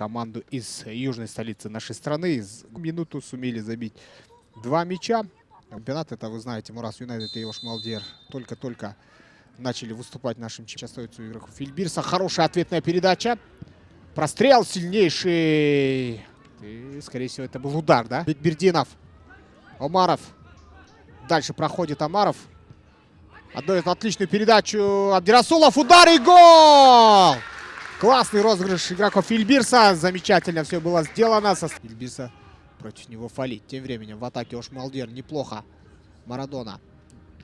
команду из южной столицы нашей страны. За минуту сумели забить 2 мяча. Чемпионат, это вы знаете, Мурас Юнайтед и Ош Малдер только-только начали выступать нашим частоту игроков Ильбирса. Хорошая ответная передача. Прострел сильнейший. И, скорее всего, это был удар, да? Бекбердинов. Омаров. Дальше проходит Омаров. Отдает отличную передачу. Абдирасулов. Удар и гол! Классный розыгрыш игроков Ильбирса. Замечательно все было сделано. Ильбирса против него фалит. Тем временем в атаке Ош Малдер неплохо. Марадона.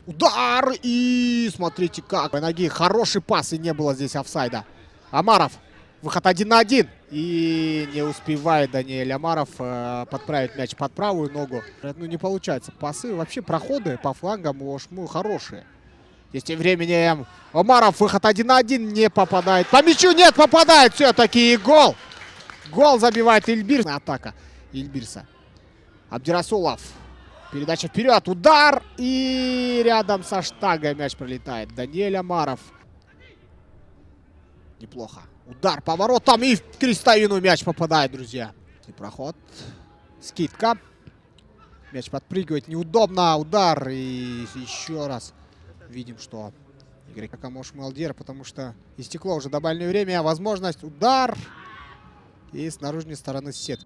Удар! И смотрите как. По ноге хороший пас. И не было здесь офсайда. Омаров. Выход 1 на 1. И не успевает Даниэль Омаров подправить мяч под правую ногу. Ну, не получается. Пасы, вообще проходы по флангам у Ошму хорошие. Здесь тем временем Омаров, выход 1 на 1, не попадает. По мячу нет, попадает все-таки. И гол. Гол забивает Ильбирс. Атака Ильбирса. Абдирасулов. Передача вперед. Удар. И рядом со штангой мяч пролетает. Даниэль Омаров. Неплохо. Удар по воротам. И в крестовину мяч попадает, друзья. И проход. Скидка. Мяч подпрыгивает. Неудобно. Удар. И еще раз. Видим, что игроки Ош Малдер, потому что истекло уже добавленное время. Возможность. Удар. И с наружной стороны сетки.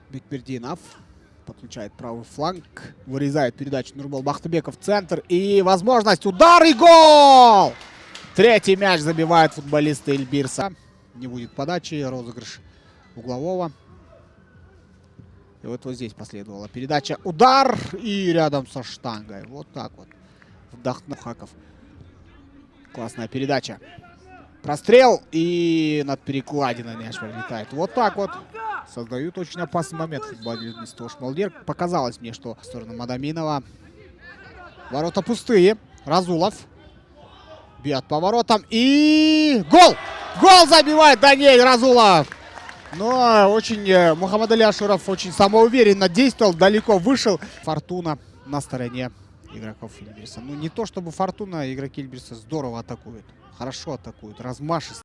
Бекбердинов подключает правый фланг. Вырезает передачу Нурбол Бахтыбеков в центр. И возможность. Удар и гол! Третий мяч забивает футболисты Ильбирса. Не будет подачи. Розыгрыш углового. И вот здесь последовала передача. Удар. И рядом со штангой. Вот так вот. Вдохнул Хаков. Классная передача. Прострел. И над перекладиной мяч пролетает. Вот так вот. Создают очень опасный момент футболисты Ош Малдер. Показалось мне, что в сторону Мадаминова. Ворота пустые. Разулов. Бьет по воротам. И гол! Гол забивает Даниэль Разулов! Но очень Мухаммад Али Ашуров очень самоуверенно действовал, далеко вышел. Фортуна на стороне игроков Ильбирса. Ну не то чтобы Фортуна, игроки Ильбирса здорово атакуют. Хорошо атакуют, размашисто.